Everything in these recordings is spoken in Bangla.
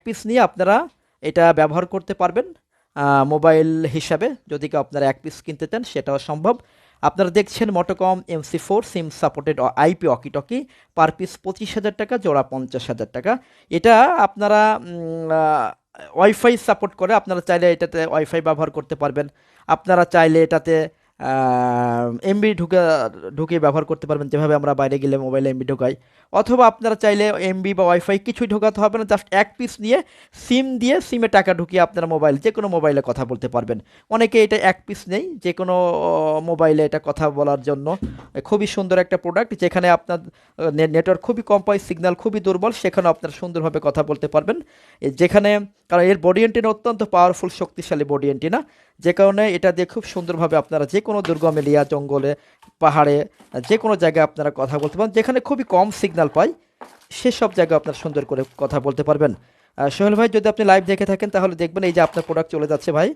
পিস নিয়ে আপনারা এটা ব্যবহার করতে পারবেন মোবাইল হিসাবে। যদি কেউ আপনারা এক পিস কিনতে চান সেটাও সম্ভব। আপনারা দেখছেন মোটোকম MC4 সিম supported IP walkie talkie, per piece 25,000 টাকা, জোড়া 50,000 টাকা। এটা আপনারা ওয়াইফাই সাপোর্ট করে, আপনারা চাইলে এটাতে ওয়াইফাই ব্যবহার করতে পারবেন। আপনারা চাইলে এটাতে এমবি ঢুকিয়ে ব্যবহার করতে পারবেন, যেভাবে আমরা বাইরে গেলে মোবাইলে এমবি ঢোকাই। অথবা আপনারা চাইলে এমবি বা ওয়াইফাই কিছুই ঢোকাতে হবে না, জাস্ট এক পিস নিয়ে সিম দিয়ে সিমে টাকা ঢুকিয়ে আপনারা মোবাইল যে কোনো মোবাইলে কথা বলতে পারবেন। অনেকে এটা এক পিস নেই, যে কোনো মোবাইলে এটা কথা বলার জন্য খুবই সুন্দর একটা প্রোডাক্ট। যেখানে আপনার নেটওয়ার্ক খুবই কম পায়, সিগন্যাল খুবই দুর্বল, সেখানেও আপনারা সুন্দরভাবে কথা বলতে পারবেন। যেখানে, কারণ এর বডি এন্টিনা অত্যন্ত পাওয়ারফুল, শক্তিশালী বডি এন্টিনা, যে কারণে এটা দিয়ে খুব সুন্দরভাবে আপনারা যে কোনো দুর্গম এরিয়া, জঙ্গলে, পাহাড়ে, যে কোনো জায়গায় আপনারা কথা বলতে পারেন। যেখানে খুবই কম সিগন্যাল পায় সেসব জায়গায় আপনারা সুন্দর করে কথা বলতে পারবেন। সোহেল ভাই, যদি আপনি লাইভ দেখে থাকেন তাহলে দেখবেন এই যে আপনার প্রোডাক্ট চলে যাচ্ছে ভাই।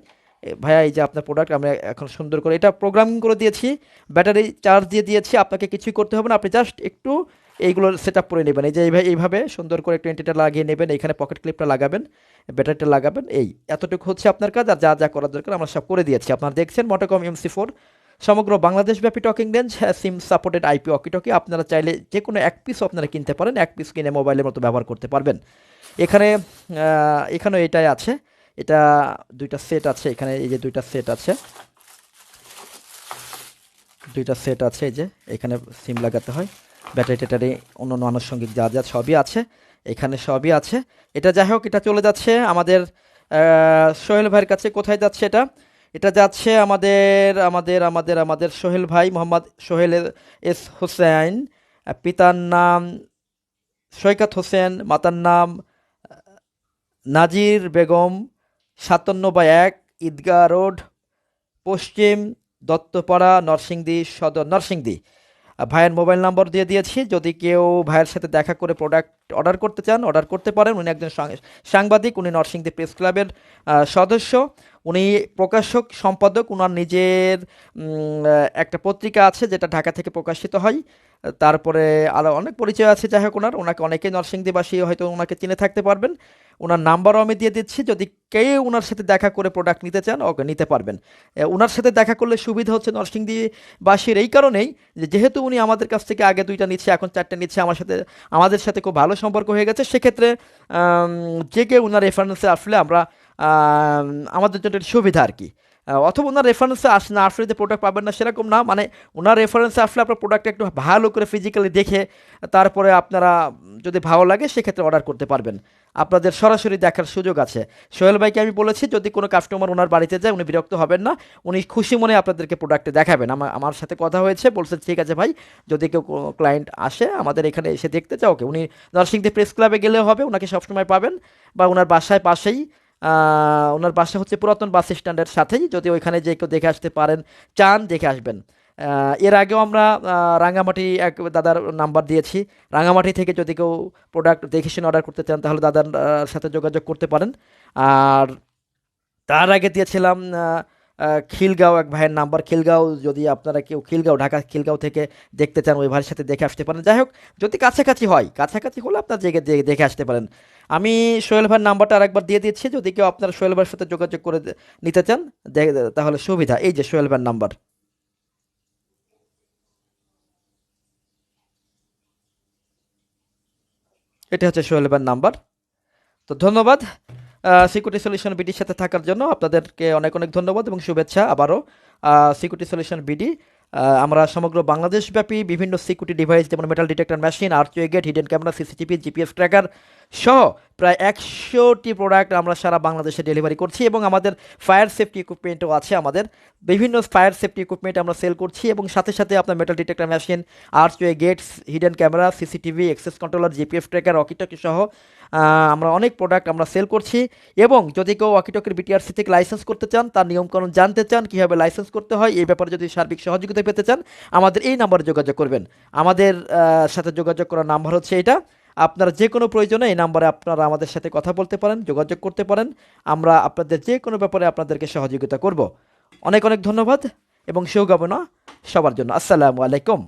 ভাইয়া, এই যে আপনার প্রোডাক্ট আমরা এখন সুন্দর করে এটা প্রোগ্রামিং করে দিয়েছি, ব্যাটারি চার্জ দিয়ে দিয়েছি, আপনাকে কিছুই করতে হবে না। আপনি জাস্ট একটু এইগুলো সেট আপ করে নেবেন। এই যে এইভাবে সুন্দর করে একটু এন্টিটা লাগিয়ে নেবেন, এখানে পকেট ক্লিপটা লাগাবেন, ব্যাটারিটা লাগাবেন, এই এতটুকু হচ্ছে আপনার কাজ। আর যা যা করার দরকার আমরা সব করে দিয়েছি। আপনারা দেখছেন মোটোকম MC4 সমগ্র বাংলাদেশব্যাপী talking range, SIM supported IP walkie talkie. আপনারা চাইলে যে কোনো এক পিসও আপনারা কিনতে পারেন, এক পিস কিনে মোবাইলের মতো ব্যবহার করতে পারবেন। এখানে এখানেও এটাই আছে, এটা দুইটা সেট আছে, এখানে এই যে দুইটা সেট আছে, এই যে এখানে সিম লাগাতে হয়, ব্যাটারি ট্যাটারি অন্যান্য আনুষঙ্গিক যা যা সবই আছে, এখানে সবই আছে। এটা যাই হোক, এটা চলে যাচ্ছে আমাদের সোহেল ভাইয়ের কাছে। কোথায় যাচ্ছে এটা? এটা যাচ্ছে আমাদের আমাদের আমাদের আমাদের সোহেল ভাই, মোহাম্মদ সোহেল এস হোসেন, পিতার নাম সৈকত হোসেন, মাতার নাম নাজির বেগম, 57/1 ঈদগাহ রোড, পশ্চিম দত্তপাড়া, নরসিংদী সদর, নরসিংদী। ভাইয়ের মোবাইল নাম্বার দিয়ে দিয়েছি, যদি কেউ ভাইয়ের সাথে দেখা করে প্রোডাক্ট অর্ডার করতে চান অর্ডার করতে পারেন। উনি একজন সাংবাদিক, উনি নরসিংদী প্রেস ক্লাবের সদস্য, উনি প্রকাশক সম্পাদক, উনার নিজের একটা পত্রিকা আছে যেটা ঢাকা থেকে প্রকাশিত হয়। তারপরে আরও অনেক পরিচয় আছে। যাই হোক, ওনাকে অনেকেই নরসিংদীবাসী হয়তো ওনাকে চিনে থাকতে পারবেন। ওনার নাম্বারও আমি দিয়ে দিচ্ছি, যদি কেউ ওনার সাথে দেখা করে প্রোডাক্ট নিতে চান ওকে নিতে পারবেন। ওনার সাথে দেখা করলে সুবিধা হচ্ছে নরসিংদীবাসীর এই কারণেই যে যেহেতু উনি আমাদের কাছ থেকে আগে 2টা নিচ্ছে, এখন 4টে নিচ্ছে, আমাদের সাথে খুব ভালো সম্পর্ক হয়ে গেছে। সেক্ষেত্রে যে কেউ ওনার রেফারেন্সে আসলে আমরা আমাদের জন্য একটা সুবিধা আর কি। অথবা ওনার রেফারেন্সে না আসলে যে প্রোডাক্ট পাবেন না সেরকম না, মানে ওনার রেফারেন্সে আসলে আপনার প্রোডাক্টটা একটু ভালো করে ফিজিক্যালি দেখে তারপরে আপনারা যদি ভালো লাগে সেক্ষেত্রে অর্ডার করতে পারবেন। আপনাদের সরাসরি দেখার সুযোগ আছে। সোহেল ভাইকে আমি বলেছি যদি কোনো কাস্টমার ওনার বাড়িতে যায় উনি বিরক্ত হবেন না, উনি খুশি মনে আপনাদেরকে প্রোডাক্টে দেখাবেন। আমার সাথে কথা হয়েছে, বলছে ঠিক আছে ভাই, যদি কেউ ক্লায়েন্ট আসে আমাদের এখানে এসে দেখতে চাও, ওকে উনি নরসিংদী প্রেস ক্লাবে গেলেও হবে, ওনাকে সবসময় পাবেন, বা ওনার বাসায় পাশেই, ওনার বাসা হচ্ছে পুরাতন বাস স্ট্যান্ডের সাথেই, যদি ওইখানে যে কেউ দেখে আসতে পারেন চান দেখে আসবেন। এর আগেও আমরা রাঙামাটি এক দাদার নাম্বার দিয়েছি, রাঙামাটি থেকে যদি কেউ প্রোডাক্ট দেখে শুনে অর্ডার করতে চান তাহলে দাদার সাথে যোগাযোগ করতে পারেন। আর তার আগে দিয়েছিলাম খিলগাঁও এক ভাইয়ের নাম্বার, খিলগাঁও, যদি আপনারা কেউ ঢাকা খিলগাঁও থেকে দেখতে চান ওই ভাইয়ের সাথে দেখে আসতে পারেন। যাই হোক, যদি কাছাকাছি হয়, কাছাকাছি হলে আপনার দেখে আসতে পারেন। আমি সোহেল ভাইয়ের নাম্বারটা আরেকবার দিয়ে দিচ্ছি, যদি কেউ আপনার সোহেল ভাইয়ের সাথে যোগাযোগ করে নিতে চান তাহলে সুবিধা। এই যে সোহেল ভাইয়ের নাম্বার, এটা হচ্ছে সোহেল ভাইয়ের নাম্বার। তো ধন্যবাদ সিকিউরিটি সলিউশন বিডির সাথে থাকার জন্য, আপনাদেরকে অনেক অনেক ধন্যবাদ এবং শুভেচ্ছা আবারও। সিকিউরিটি সলিউশন বিডি, আমরা সমগ্র বাংলাদেশব্যাপী বিভিন্ন সিকিউরিটি ডিভাইস যেমন metal detector machine, archway gate, hidden camera, CCTV, GPS tracker সহ প্রায় 100টি প্রোডাক্ট আমরা সারা বাংলাদেশে ডেলিভারি করছি, এবং আমাদের ফায়ার সেফটি ইকুইপমেন্টও আছে। আমাদের বিভিন্ন ফায়ার সেফটি ইকুইপমেন্ট আমরা সেল করছি, এবং সাথে সাথে আপনার metal detector machine, archway gates, hidden camera, CCTV, access controller, GPS tracker, walkie talkie সহ আমরা অনেক প্রোডাক্ট আমরা সেল করছি। এবং যদি কেউ ওয়াকিটকির বিটিআরসি থেকে লাইসেন্স করতে চান, তার নিয়মকানুন জানতে চান, কীভাবে লাইসেন্স করতে হয়, এই ব্যাপারে যদি সার্বিক সহযোগিতা পেতে চান আমাদের এই নাম্বারে যোগাযোগ করবেন। আমাদের সাথে যোগাযোগ করার নাম্বার হচ্ছে এটা। আপনারা যে কোনো প্রয়োজনে এই নাম্বারে আপনারা আমাদের সাথে কথা বলতে পারেন, যোগাযোগ করতে পারেন। আমরা আপনাদের যে কোনো ব্যাপারে আপনাদেরকে সহযোগিতা করব। অনেক অনেক ধন্যবাদ এবং শুভকামনা সবার জন্য। আসসালামু আলাইকুম।